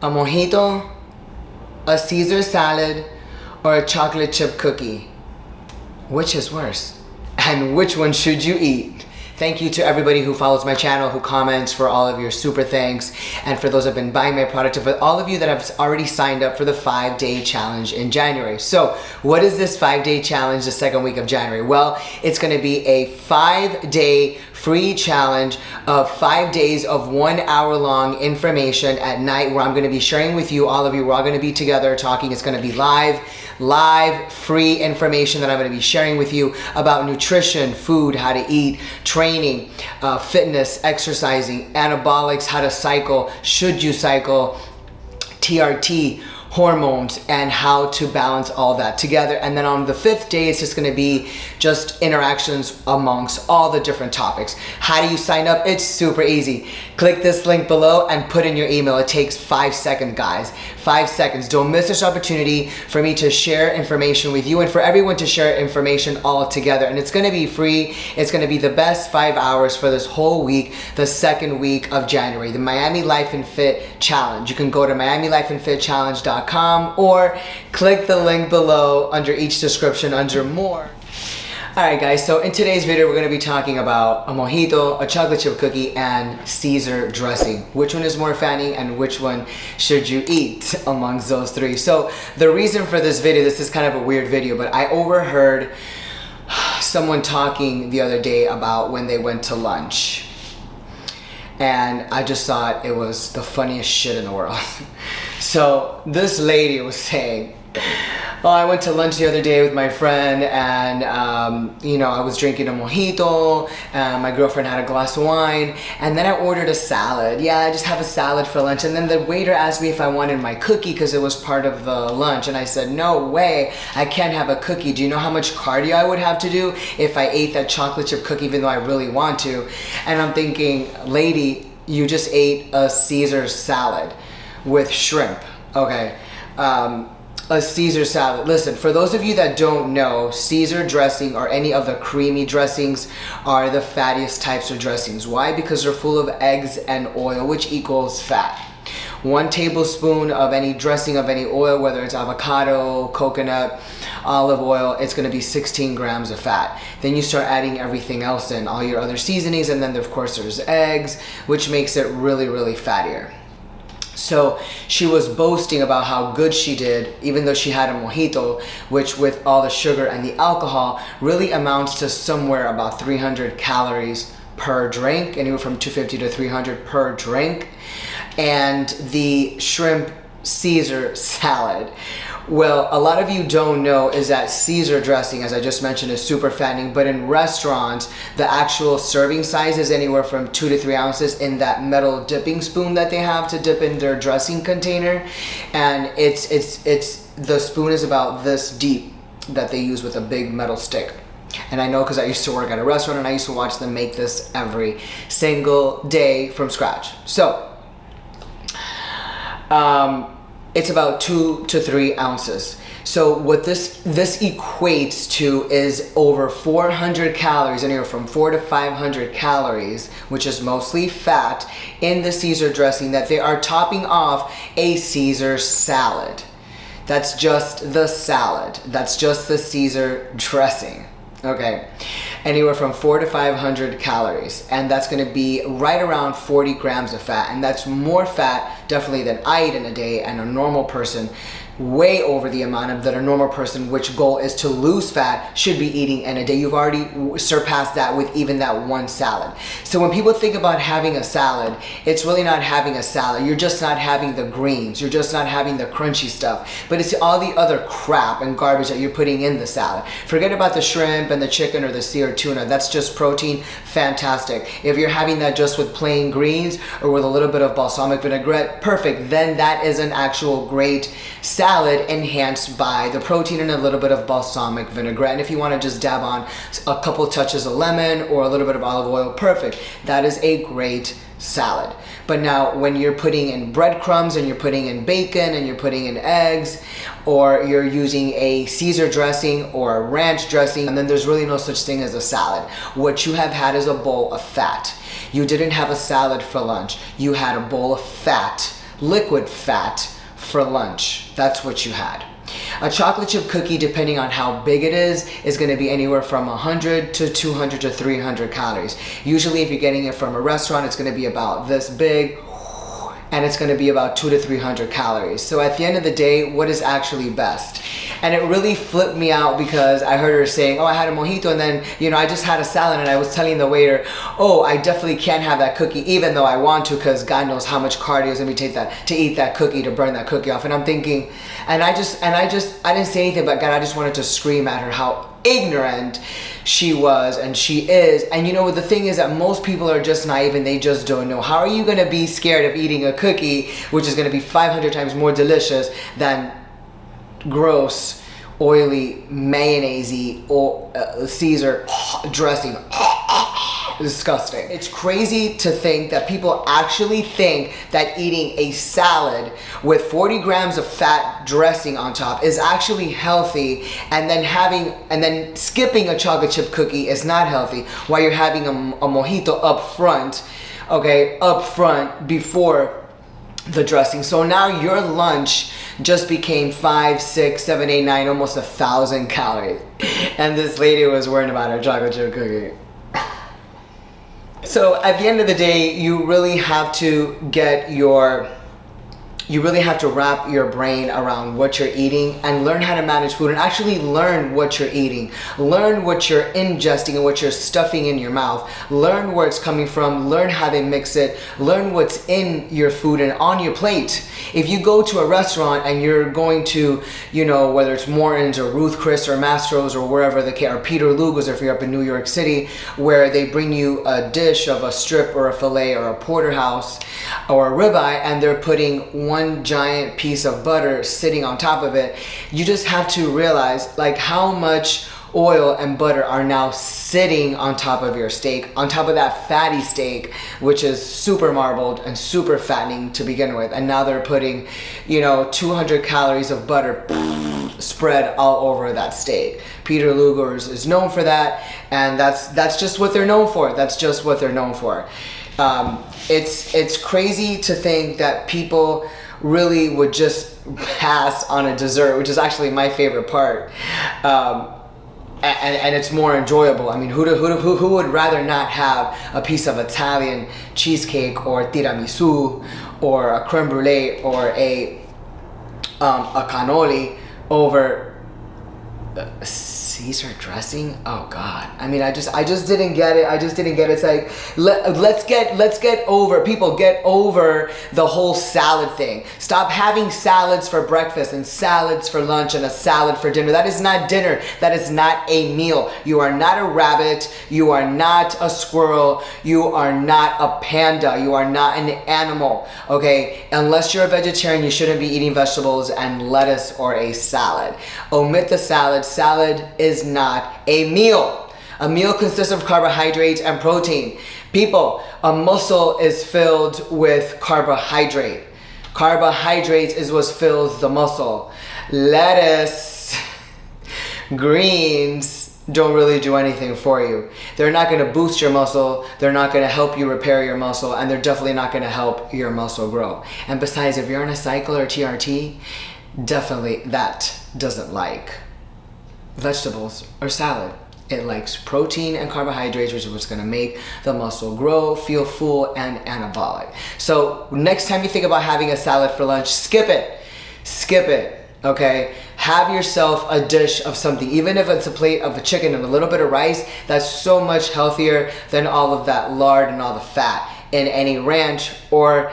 A mojito, a Caesar salad, or a chocolate chip cookie? Which is worse? And which one should you eat? Thank you to everybody who follows my channel, who comments, for all of your super thanks, and for those who have been buying my product, and for all of you that have already signed up for the 5-day challenge in January. So what is this 5-day challenge the second week of January? Well, it's gonna be a 5-day free challenge of 5 days of 1 hour long information at night, where I'm gonna be sharing with you, all of you, we're all gonna be together talking. It's gonna be live free information that I'm gonna be sharing with you about nutrition, food, how to eat, training, fitness, exercising, anabolics, how to cycle, should you cycle, TRT, hormones, and how to balance all that together. And then on the 5th day, it's just gonna be just interactions amongst all the different topics. How do you sign up? It's super easy. Click this link below and put in your email. It takes 5 seconds, guys. 5 seconds. Don't miss this opportunity for me to share information with you and for everyone to share information all together. And it's gonna be free. It's gonna be the best 5 hours for this whole week, the second week of January, the Miami Life and Fit Challenge. You can go to MiamiLifeandFitChallenge.com or click the link below under each description under more. Alright guys, so in today's video we're going to be talking about a mojito, a chocolate chip cookie, and Caesar dressing. Which one is more fattening and which one should you eat amongst those three? So the reason for this video, this is kind of a weird video, but I overheard someone talking the other day about when they went to lunch. And I just thought it was the funniest shit in the world. So this lady was saying, oh, I went to lunch the other day with my friend, and you know, I was drinking a mojito, and my girlfriend had a glass of wine, and then I ordered a salad. Yeah, I just have a salad for lunch. And then the waiter asked me if I wanted my cookie because it was part of the lunch, and I said, no way, I can't have a cookie. Do you know how much cardio I would have to do if I ate that chocolate chip cookie, even though I really want to? And I'm thinking, lady, you just ate a Caesar salad with shrimp, okay? A Caesar salad. Listen, for those of you that don't know, Caesar dressing or any of the creamy dressings are the fattiest types of dressings. Why? Because they're full of eggs and oil, which equals fat. 1 tablespoon of any dressing of any oil, whether it's avocado, coconut, olive oil, it's going to be 16 grams of fat. Then you start adding everything else in, all your other seasonings, and then of course there's eggs, which makes it really, really fattier. So she was boasting about how good she did, even though she had a mojito, which with all the sugar and the alcohol really amounts to somewhere about 300 calories per drink, anywhere from 250 to 300 per drink. And the shrimp Caesar salad, well, a lot of you don't know is that Caesar dressing, as I just mentioned, is super fattening, but in restaurants, the actual serving size is anywhere from 2 to 3 ounces in that metal dipping spoon that they have to dip in their dressing container. And it's the spoon is about this deep that they use with a big metal stick. And I know because I used to work at a restaurant and I used to watch them make this every single day from scratch. So, it's about 2 to 3 ounces. So what this equates to is over 400 calories, anywhere from 400 to 500 calories, which is mostly fat, in the Caesar dressing that they are topping off a Caesar salad. That's just the salad. That's just the Caesar dressing. Okay, anywhere from 400 to 500 calories, and that's going to be right around 40 grams of fat, and that's more fat definitely than I eat in a day, and a normal person way over the amount of that a normal person, which goal is to lose fat, should be eating in a day. You've already surpassed that with even that one salad. So when people think about having a salad, it's really not having a salad. You're just not having the greens. You're just not having the crunchy stuff. But it's all the other crap and garbage that you're putting in the salad. Forget about the shrimp and the chicken or the sea or tuna. That's just protein. Fantastic. If you're having that just with plain greens or with a little bit of balsamic vinaigrette, perfect. Then that is an actual great salad enhanced by the protein and a little bit of balsamic vinaigrette. And if you want to just dab on a couple touches of lemon or a little bit of olive oil, perfect. That is a great salad. But now when you're putting in breadcrumbs and you're putting in bacon and you're putting in eggs, or you're using a Caesar dressing or a ranch dressing, and then there's really no such thing as a salad. What you have had is a bowl of fat. You didn't have a salad for lunch. You had a bowl of fat, liquid fat for lunch. That's what you had. A chocolate chip cookie, depending on how big it is going to be anywhere from 100 to 200 to 300 calories. Usually if you're getting it from a restaurant, it's going to be about this big, and it's going to be about 200 to 300 calories. So at the end of the day, what is actually best? And it really flipped me out because I heard her saying, oh, I had a mojito and then, you know, I just had a salad, and I was telling the waiter, oh, I definitely can't have that cookie even though I want to, because God knows how much cardio is going to take that to eat that cookie, to burn that cookie off. And I'm thinking, I didn't say anything, but God, I just wanted to scream at her how ignorant she was and she is. And you know, the thing is that most people are just naive and they just don't know. How are you going to be scared of eating a cookie which is going to be 500 times more delicious than gross, oily, mayonnaise-y or Caesar dressing? Disgusting. It's crazy to think that people actually think that eating a salad with 40 grams of fat dressing on top is actually healthy, and then skipping a chocolate chip cookie is not healthy while you're having a mojito up front, okay, up front before the dressing. So now your lunch just became 5, 6, 7, 8, 9, almost 1,000 calories. And this lady was worrying about her chocolate chip cookie. So at the end of the day, you really have to wrap your brain around what you're eating and learn how to manage food and actually learn what you're eating. Learn what you're ingesting and what you're stuffing in your mouth. Learn where it's coming from. Learn how they mix it. Learn what's in your food and on your plate. If you go to a restaurant and you're going to, you know, whether it's Morton's or Ruth Chris or Mastro's or wherever the case, or Peter Luger's if you're up in New York City, where they bring you a dish of a strip or a fillet or a porterhouse or a ribeye, and they're putting one giant piece of butter sitting on top of it, you just have to realize like how much oil and butter are now sitting on top of your steak, on top of that fatty steak, which is super marbled and super fattening to begin with. And now they're putting, you know, 200 calories of butter spread all over that steak. Peter Luger's is known for that, and that's just what they're known for. That's just what they're known for. It's crazy to think that people really would just pass on a dessert, which is actually my favorite part. And it's more enjoyable. I mean, who would rather not have a piece of Italian cheesecake or tiramisu or a creme brulee or a cannoli over Caesar dressing? Oh God. I mean, I just didn't get it. I just didn't get it. It's like, let's get over, people get over the whole salad thing. Stop having salads for breakfast and salads for lunch and a salad for dinner. That is not dinner. That is not a meal. You are not a rabbit. You are not a squirrel. You are not a panda. You are not an animal. Okay? Unless you're a vegetarian, you shouldn't be eating vegetables and lettuce or a salad. Omit the salad. Salad is not a meal. A meal consists of carbohydrates and protein. People, a muscle is filled with carbohydrate. Carbohydrates is what fills the muscle. Lettuce, greens don't really do anything for you. They're not going to boost your muscle. They're not going to help you repair your muscle, and they're definitely not going to help your muscle grow. And besides, if you're on a cycle or TRT, definitely that doesn't like vegetables or salad. It likes protein and carbohydrates, which is what's going to make the muscle grow, feel full, and anabolic. So next time you think about having a salad for lunch, skip it. Skip it, okay? Have yourself a dish of something, even if it's a plate of a chicken and a little bit of rice. That's so much healthier than all of that lard and all the fat in any ranch or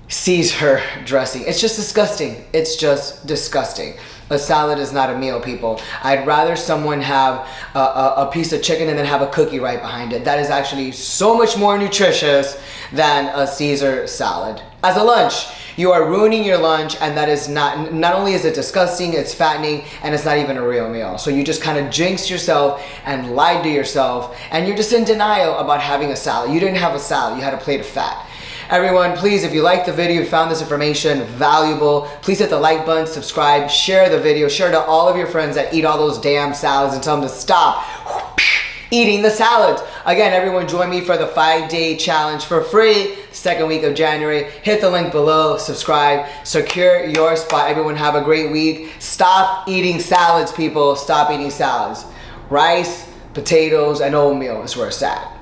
Caesar dressing. It's just disgusting. It's just disgusting. A salad is not a meal, people. I'd rather someone have a piece of chicken and then have a cookie right behind it. That is actually so much more nutritious than a Caesar salad. As a lunch, you are ruining your lunch, and that is not only is it disgusting, it's fattening, and it's not even a real meal. So you just kind of jinxed yourself and lied to yourself, and you're just in denial about having a salad. You didn't have a salad, you had a plate of fat. Everyone, please, if you liked the video, you found this information valuable, please hit the like button, subscribe, share the video, share to all of your friends that eat all those damn salads and tell them to stop eating the salads. Again, everyone, join me for the 5-day challenge for free. second week of January. Hit the link below, subscribe, secure your spot. Everyone have a great week. Stop eating salads, people. Stop eating salads. Rice, potatoes, and oatmeal is where it's at.